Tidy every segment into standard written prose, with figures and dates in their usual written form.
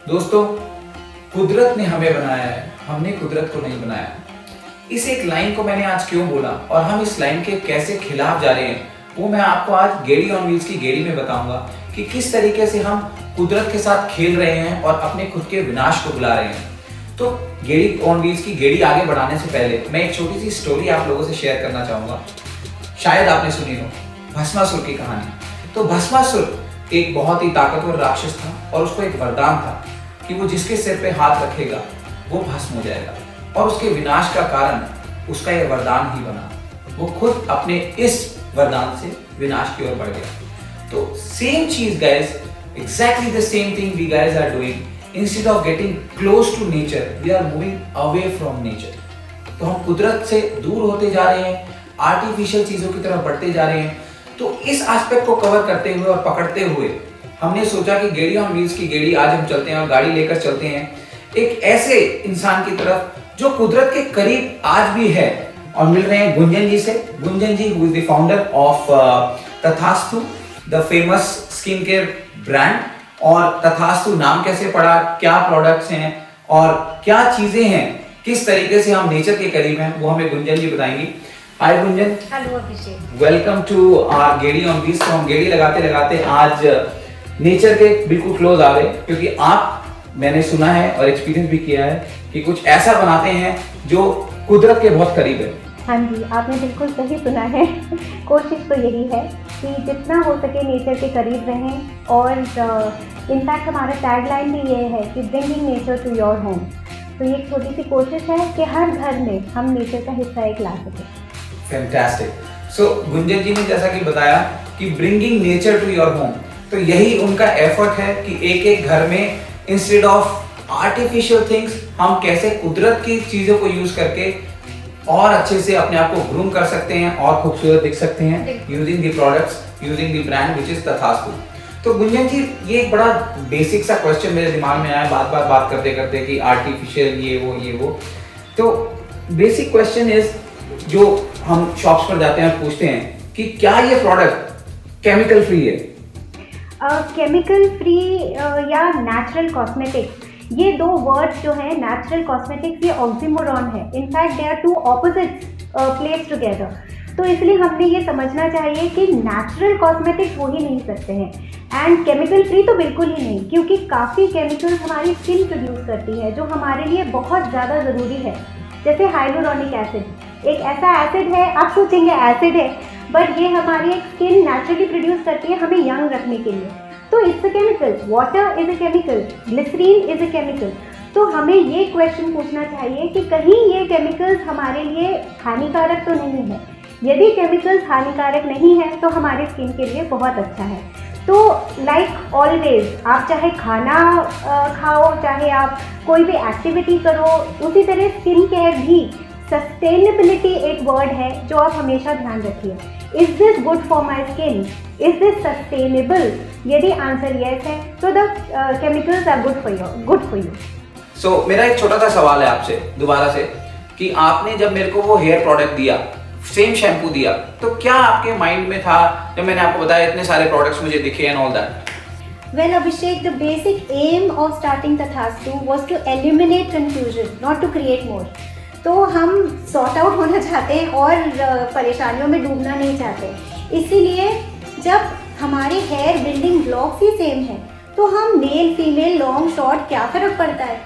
दोस्तों, कुदरत ने हमें बनाया है, हमने कुदरत को नहीं बनाया। इस एक लाइन को मैंने आज क्यों बोला और हम इस लाइन के कैसे खिलाफ जा रहे हैं, वो मैं आपको आज गेड़ी ऑन व्हील्स की गेड़ी में बताऊंगा कि किस तरीके से हम कुदरत के साथ खेल रहे हैं और अपने खुद के विनाश को बुला रहे हैं। तो गेड़ी ऑन व्हील्स की गेड़ी आगे बढ़ाने से पहले मैं एक छोटी सी स्टोरी आप लोगों से शेयर करना चाहूंगा। शायद आपने सुनी हो भस्मासुर की कहानी। तो भस्मासुर एक बहुत ही ताकतवर राक्षस था और उसको एक वरदान था कि वो जिसके सिर पे हाथ रखेगा वो भस्म हो जाएगा, और उसके विनाश का कारण उसका यह वरदान ही बना। वो खुद अपने इस वरदान से विनाश की ओर बढ़ गया। तो सेम चीज guys, exactly the same thing we guys are doing. Instead of getting close to nature, we are moving away from nature. तो हम कुदरत से दूर होते जा रहे हैं, आर्टिफिशियल चीजों की तरफ बढ़ते जा रहे हैं। तो इस एस्पेक्ट को कवर करते हुए और पकड़ते हुए हमने सोचा कि गेड़ी ऑन व्हील्स की गेड़ी आज हम चलते हैं और गाड़ी लेकर चलते हैं एक ऐसे इंसान की तरफ जो कुदरत के करीब आज भी है। और मिल रहे हैं गुंजन जी से। Gunjan ji who is the founder of Tathastu, the famous skin care brand. और तथास्तु नाम कैसे पड़ा, क्या प्रोडक्ट्स हैं और क्या चीजें हैं, किस तरीके से हम नेचर के करीब हैं, वो हमें गुंजन जी बताएंगी। Hi Gunjan. Hello Abhishek. Welcome to our Gedi on wheels. तो हम गेड़ी लगाते लगाते आज नेचर के बिल्कुल क्लोज आ गए, क्योंकि आप, मैंने सुना है और एक्सपीरियंस भी किया है कि कुछ ऐसा बनाते हैं जो कुदरत के बहुत करीब है। हाँ जी, आपने बिल्कुल सही सुना है। कोशिश तो यही है कि जितना हो सके नेचर के करीब रहें, और इनफैक्ट हमारा टैगलाइन भी ये है कि bringing nature to your home. तो ये एक छोटी सी कोशिश है कि हर घर में हम नेचर का हिस्सा एक ला सकें। फैंटास्टिक। सो गुंजन जी ने जैसा कि बताया कि bringing nature to your home, तो यही उनका एफर्ट है कि एक एक घर में इंस्टेड ऑफ आर्टिफिशियल थिंग्स हम कैसे कुदरत की चीजों को यूज करके और अच्छे से अपने आप को ग्रूम कर सकते हैं और खूबसूरत दिख सकते हैं, using the products, using the brand which is तथास्तु। तो गुंजन जी, ये एक बड़ा बेसिक सा क्वेश्चन मेरे दिमाग में आया बात करते करते कि आर्टिफिशियल ये वो। तो बेसिक क्वेश्चन इज, जो हम शॉप्स पर जाते हैं और पूछते हैं कि क्या ये प्रोडक्ट केमिकल फ्री है? केमिकल फ्री या नेचुरल कॉस्मेटिक्स, ये दो वर्ड्स जो हैं, नेचुरल कॉस्मेटिक्स, ये ऑक्सीमोरॉन है। In fact they are two opposites placed together. तो इसलिए हमने ये समझना चाहिए कि नेचुरल कॉस्मेटिक्स हो ही नहीं सकते हैं, एंड केमिकल फ्री तो बिल्कुल ही नहीं, क्योंकि काफ़ी केमिकल्स हमारी स्किन प्रोड्यूस करती है जो हमारे लिए बहुत ज़्यादा ज़रूरी है। जैसे हाइलुरोनिक एसिड, एक ऐसा एसिड है, आप सोचेंगे एसिड है, बट ये हमारी स्किन नेचुरली प्रोड्यूस करती है हमें यंग रखने के लिए। तो it's a chemical, water is a chemical, glycerine is a chemical. तो हमें ये क्वेश्चन पूछना चाहिए कि कहीं ये केमिकल्स हमारे लिए हानिकारक तो नहीं है। यदि केमिकल्स हानिकारक नहीं है तो हमारे स्किन के लिए बहुत अच्छा है। तो लाइक ऑलवेज, आप चाहे खाना खाओ, चाहे आप कोई भी एक्टिविटी करो, उसी तरह स्किन केयर भी, सस्टेनेबिलिटी एक वर्ड है जो आप हमेशा ध्यान रखिए। Is this good for my skin, is this sustainable? यदि आंसर येस है तो the chemicals are good for you. So मेरा एक छोटा सा सवाल है आपसे दोबारा से, कि आपने जब मेरे को वो हेयर प्रोडक्ट दिया, सेम शैम्पू दिया, तो क्या आपके माइंड में था जब मैंने आपको बताया इतने सारे प्रोडक्ट्स मुझे दिखे and all that? Well, Abhishek, the basic aim of starting Tathastu was to eliminate confusion, not to create more. तो हम सॉर्ट आउट होना चाहते हैं और परेशानियों में डूबना नहीं चाहते। इसीलिए जब हमारे हेयर बिल्डिंग ब्लॉक्स ही सेम है, तो हम मेल फीमेल लॉन्ग शॉर्ट क्या फ़र्क पड़ता है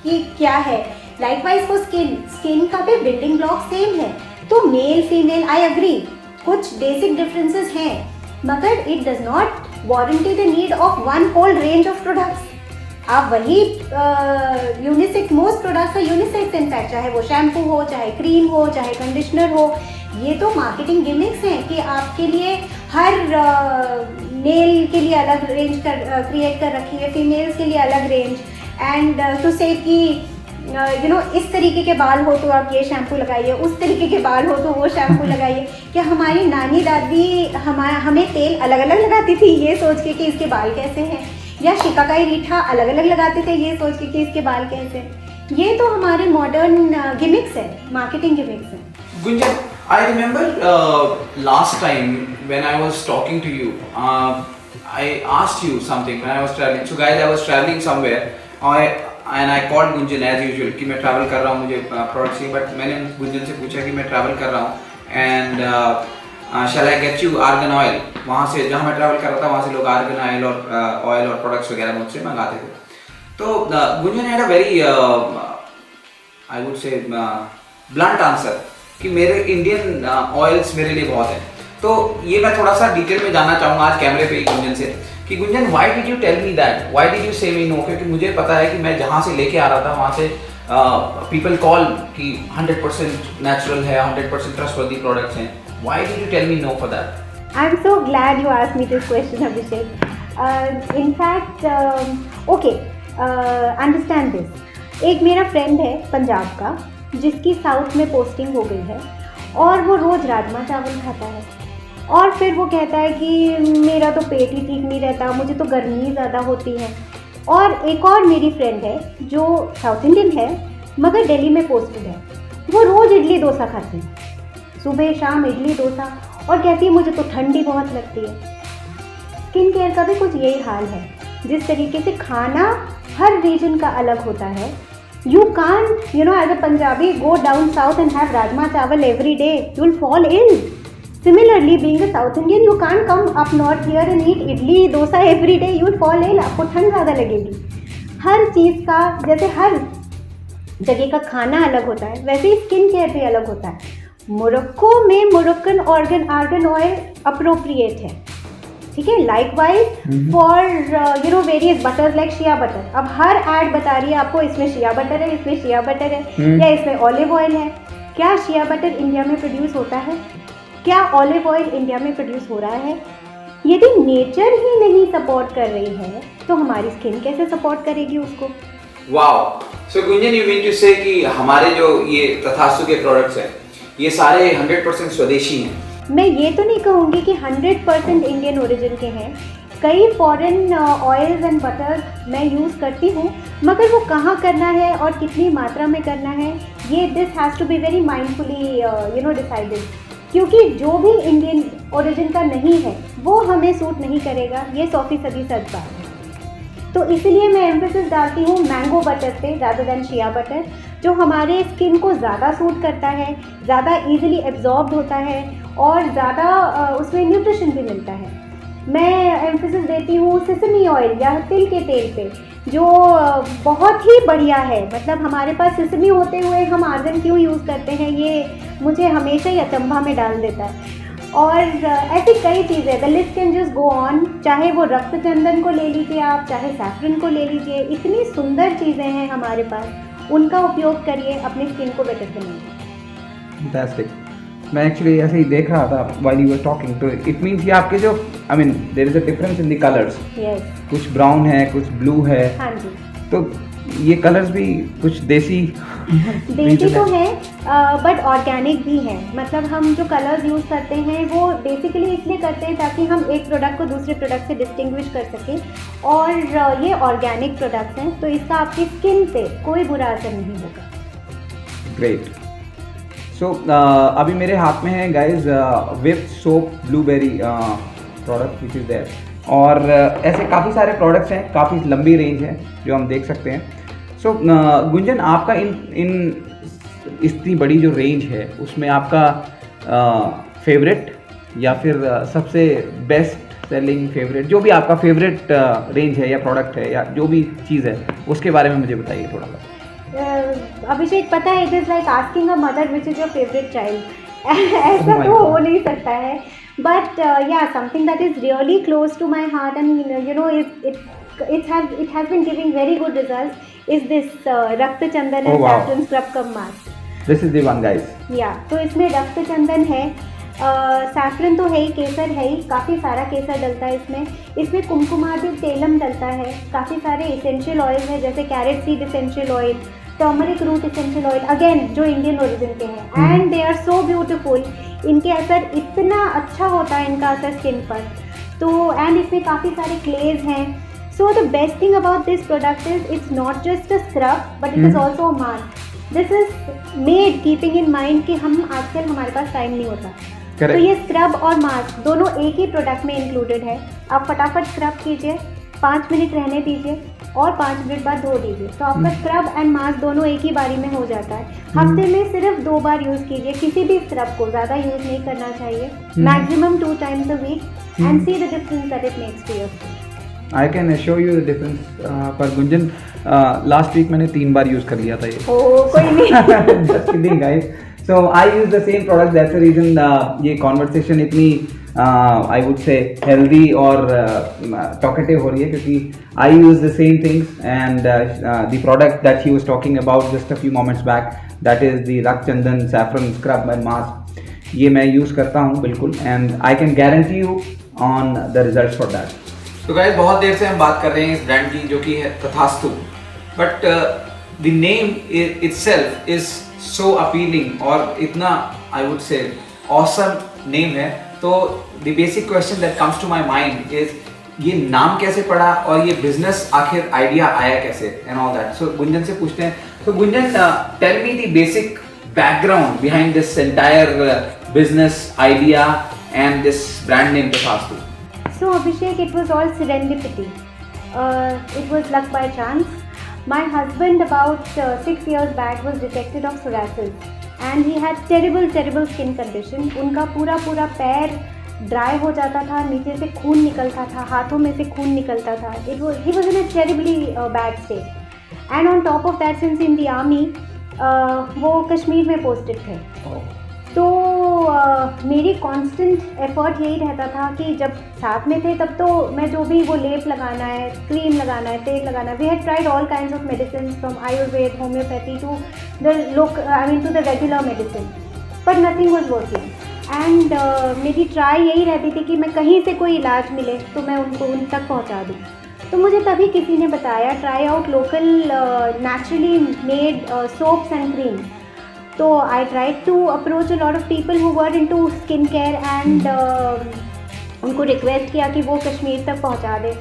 कि क्या है। लाइकवाइज फॉर स्किन का भी बिल्डिंग ब्लॉक सेम है, तो मेल फीमेल आई एग्री कुछ बेसिक डिफरेंसेस हैं, मगर it does not warranty the need of one whole range of products. आप वही यूनिसेक्स, मोस्ट प्रोडक्ट्स है यूनिसेक्स इनफैक्ट, चाहे वो शैम्पू हो, चाहे क्रीम हो, चाहे कंडीशनर हो। ये तो मार्केटिंग गिमिक्स हैं कि आपके लिए हर मेल के लिए अलग रेंज क्रिएट कर रखी है, फीमेल्स के लिए अलग रेंज, एंड टू से कि इस तरीके के बाल हो तो आप ये शैम्पू लगाइए, उस तरीके के बाल हो तो वो शैम्पू लगाइए। क्या हमारी नानी दादी हमें तेल अलग अलग लगाती थी ये सोच के कि इसके बाल कैसे हैं, या शिकाकाई रीठा अलग अलग लगाते थे ये सोच के कि इसके बाल कैसे हैं। ये तो हमारे मॉडर्न गिमिक्स है, मार्केटिंग गिमिक्स है। Gunjan, I remember last time when I was talking to you, I asked you something when I was traveling. So guys, I was traveling somewhere and I called Gunjan as usual कि मैं travel कर रहा हूँ, मुझे products चाहिए, but मैंने गुंजन से पूछा कि मैं ट्रैवल कर रहा हूँ and shall I get you argan oil. वहाँ से जहाँ मैं ट्रैवल कर रहा था वहाँ से लोग आर्गन ऑयल और प्रोडक्ट्स वगैरह मुझसे मंगाते थे। तो Gunjan had a very I would से ब्लंट आंसर कि मेरे इंडियन ऑयल्स मेरे लिए बहुत है। तो ये मैं थोड़ा सा डिटेल में जानना चाहूँगा आज कैमरे पे ही गुंजन से कि Gunjan why did you tell me that, why did you say me no, क्योंकि मुझे पता है कि मैं जहाँ से लेके आ रहा था वहाँ से पीपल कॉल कि 100% नेचुरल है, 100% ट्रस्टवर्दी प्रोडक्ट्स हैं, why did you tell me no for that? I am so glad you asked me this question Abhishek. In fact okay, understand this, एक मेरा फ्रेंड है पंजाब का जिसकी साउथ में पोस्टिंग हो गई है और वो रोज़ राजमा चावल खाता है और फिर वो कहता है कि मेरा तो पेट ही ठीक नहीं रहता, मुझे तो गर्मी ज़्यादा होती है। और एक और मेरी फ्रेंड है जो साउथ इंडियन है मगर दिल्ली में पोस्टेड है, वो रोज़ इडली डोसा खाती है, सुबह शाम इडली डोसा, और कहती है मुझे तो ठंडी बहुत लगती है। स्किन केयर का भी कुछ यही हाल है, जिस तरीके से खाना हर रीजन का अलग होता है। You can't, you know, as a Punjabi, go down south and have rajma chawal every day. You'll fall ill. Similarly, being a South Indian, you can't come up north here and eat idli dosa every day. You'll fall ill. आपको ठंड ज़्यादा लगेगी। हर चीज़ का, जैसे हर जगह का खाना अलग होता है, वैसे ही स्किन केयर भी अलग होता है। मोरक्को में मोरक्कन आर्गन ऑयल अप्रोप्रिएट है, ठीक है। Likewise for you know various buttress like shea butter. अब हर ऐड बता रही है आपको इसमें शिया बटर है, इसमें शिया बटर है या इसमें ऑलिव ऑयल है। क्या शिया बटर इंडिया में प्रोड्यूस होता है? क्या ऑलिव ऑयल इंडिया में प्रोड्यूस हो रहा है? यदि नेचर ही नहीं सपोर्ट कर रही है तो हमारी स्किन कैसे सपोर्ट करेगी उसको? Wow, so Gunjan you mean to say कि हमारे जो ये तथास्तु के प्रोडक्ट्स हैं ये सारे 100% स्वदेशी हैं? मैं ये तो नहीं कहूँगी कि 100% इंडियन ओरिजिन के हैं। कई फॉरेन ऑयल्स एंड बटर्स मैं यूज़ करती हूँ, मगर वो कहाँ करना है और कितनी मात्रा में करना है ये this has to be very mindfully you know decided, क्योंकि जो भी इंडियन ओरिजिन का नहीं है वो हमें सूट नहीं करेगा, ये 100% सच बात है। तो इसलिए मैं एम्फेसिस डालती हूँ मैंगो बटर पे रादर देन शिया बटर, जो हमारे स्किन को ज़्यादा सूट करता है, ज़्यादा इजीली एब्जॉर्ब होता है और ज़्यादा उसमें न्यूट्रिशन भी मिलता है। मैं एम्फेसिस देती हूँ सेसमी ऑयल या तिल के तेल पे, जो बहुत ही बढ़िया है। मतलब हमारे पास सेसमी होते हुए हम आर्गन क्यों यूज़ करते हैं, ये मुझे हमेशा ही अचंभा में डाल देता है। और ऐसी कई चीज़ें, the list can just go on. चाहे वो रक्त चंदन को ले लीजिए आप, चाहे सैफरन को ले लीजिए, इतनी सुंदर चीज़ें हैं हमारे पास, उनका उपयोग करिए अपनी स्किन को बेटर बनाने। फैंटास्टिक। मैं एक्चुअली ऐसे ही देख रहा था व्हाइल यू वर टॉकिंग, तो इट मीन्स ये आपके जो I mean there is a difference in the colours. Yes, कुछ ब्राउन है, कुछ ब्लू है। हाँ जी। तो ये कलर्स भी कुछ देसी देसी तो है बट ऑर्गेनिक भी है। मतलब हम जो कलर्स यूज़ करते हैं वो बेसिकली इसलिए करते हैं ताकि हम एक प्रोडक्ट को दूसरे प्रोडक्ट से डिस्टिंग्विश कर सकें, और ये ऑर्गेनिक प्रोडक्ट्स हैं तो इसका आपकी स्किन पे कोई बुरा असर नहीं होगा। ग्रेट। सो अभी मेरे हाथ में है guys whip soap blueberry product which is there, और ऐसे काफ़ी सारे प्रोडक्ट्स हैं, काफ़ी लंबी रेंज है जो हम देख सकते हैं। सो गुंजन, आपका इन इतनी बड़ी जो रेंज है उसमें आपका फेवरेट या फिर सबसे बेस्ट सेलिंग फेवरेट, जो भी आपका फेवरेट रेंज है या प्रोडक्ट है या जो भी चीज़ है उसके बारे में मुझे बताइए थोड़ा सा। अभिषेक, पता है it is like asking a mother which is your favourite child. ऐसा तो हो नहीं सकता है, बट या something that is really close to my heart and you know it has been giving very good results is this रक्त चंदन and saffron scrub cum mask. This is the one guys. Yeah, तो इसमें रक्त चंदन है, saffron तो है ही, केसर है ही, काफ़ी सारा केसर डलता है इसमें कुमकुमादि तेलम डलता है, काफ़ी सारे इसेंशियल ऑयल हैं जैसे carrot seed essential oil, turmeric root essential oil, again जो इंडियन ओरिजिन के हैं, and they are so beautiful. इनके असर इतना अच्छा होता है, इनका असर स्किन पर, तो एंड इसमें काफ़ी सारे क्लेज हैं। So the best thing about this product is it's not just a scrub but it is also a mask. This is made keeping in mind कि हम आजकल हमारे पास टाइम नहीं होता। Correct. तो ये स्क्रब और मास्क दोनों एक ही प्रोडक्ट में इंक्लूडेड है। आप फटाफट स्क्रब कीजिए, 5 मिनट रहने दीजिए, और 5 मिनट बाद धो दीजिए, तो आपका स्क्रब एंड मास्क दोनों एक ही बारी में हो जाता है। हफ्ते में सिर्फ 2 बार यूज़ कीजिए, किसी भी स्क्रब को ज़्यादा यूज़ नहीं करना चाहिए, maximum 2 times a week, and see the difference that it makes to your skin. I can assure you the difference. पर गुंजन लास्ट वीक मैंने 3 बार यूज़ कर लिया था ये। ओह कोई नहीं। Just kidding guys. So I use the same product. That's the reason ये conversation इतनी I would say healthy और talkative हो रही है, क्योंकि I use the same things and the product that he was talking about just a few moments back, that is the Rakh Chandan Saffron Scrub and Mask, ये मैं use करता हूँ बिल्कुल, and I can guarantee you on the results for that. तो guys बहुत देर से हम बात कर रहे हैं इस ब्रांड की जो कि है Tathastu, but the name itself is so appealing और इतना I would say awesome name है। तो the basic question that comes to my mind is ये नाम कैसे पड़ा और ये बिजनेस आखिर आइडिया आया कैसे and all that. So Gunjan से पूछते हैं। तो Gunjan, tell me the basic background behind this entire business idea and this brand name Tathastu. So Abhishek, it was all serendipity. It was luck by chance. My husband about 6 years back was detected of psoriasis and he had terrible skin condition. उनका पूरा पैर dry हो जाता था, नीचे से खून निकलता था, हाथों में से खून निकलता था. He was in a terribly bad state. And on top of that, since in the army, वो कश्मीर में पोस्टेड थे. तो मेरी कांस्टेंट एफर्ट यही रहता था कि जब साथ में थे तब तो मैं जो भी वो लेप लगाना है, क्रीम लगाना है, तेल लगाना है, we had tried all kinds of medicine from Ayurveda, homeopathy to to the regular medicine, but nothing was working. And मेरी ट्राई यही रहती थी कि मैं कहीं से कोई इलाज मिले तो मैं उनको उन तक पहुंचा दूं. तो मुझे तभी किसी ने बताया try out local naturally made soaps and cream. तो I tried to approach a lot of people who were into skin care एंड उनको रिक्वेस्ट किया कि वो कश्मीर तक पहुंचा दे,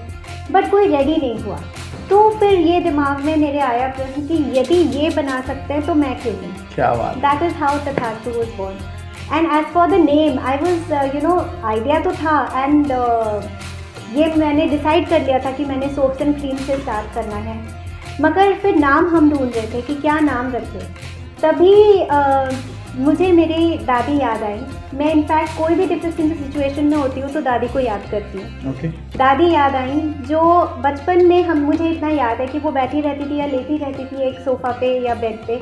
बट कोई रेडी नहीं हुआ. तो फिर ये दिमाग में मेरे आया प्रश्न कि यदि ये बना सकते हैं तो मैं क्यों नहीं. क्या बात. That is how Tathastu was born. And as for the name I was idea तो था एंड ये मैंने डिसाइड कर लिया था कि मैंने सोप्स एंड क्रीम से स्टार्ट करना है, मगर फिर नाम हम ढूंढ रहे थे कि क्या नाम रखें. तभी मुझे मेरी दादी याद आई. मैं इनफैक्ट कोई भी डिफिकल्ट सिचुएशन में होती हूँ तो दादी को याद करती हूँ. Okay. दादी याद आई जो बचपन में मुझे इतना याद है कि वो बैठी रहती थी या लेटी रहती थी एक सोफ़ा पे या बेड पे,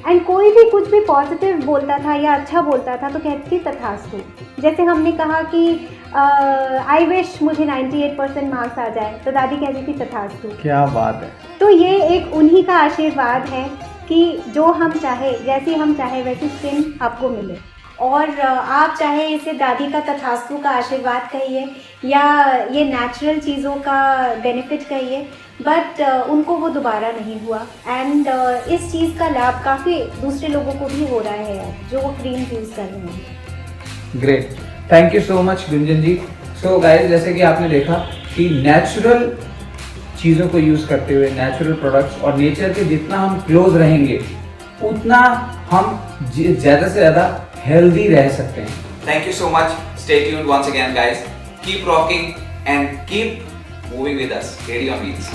एंड कोई भी कुछ भी पॉजिटिव बोलता था या अच्छा बोलता था तो कहती थी तथास्तु. जैसे हमने कहा कि आई विश मुझे 98% मार्क्स आ जाए तो दादी कहती थी तथास्तु. क्या बात है. तो ये एक उन्हीं का आशीर्वाद है कि जो हम चाहे, जैसी हम चाहे वैसी स्किन आपको मिले. और आप चाहे इसे दादी का तथास्तु का आशीर्वाद कहिए या ये नेचुरल चीज़ों का बेनिफिट कहिए, बट उनको वो दोबारा नहीं हुआ. एंड इस चीज़ का लाभ काफ़ी दूसरे लोगों को भी हो रहा है जो वो क्रीम यूज़ कर रहे हैं. Great, thank you so much Gunjan ji. So guys, जैसे कि आपने देखा कि नेचुरल चीज़ों को यूज़ करते हुए, नेचुरल प्रोडक्ट्स और नेचर के जितना हम क्लोज रहेंगे उतना हम ज़्यादा से ज़्यादा हेल्दी रह सकते हैं. Thank you so much. Stay tuned once again, guys. Keep rocking and keep moving with us. Gedi on Wheels.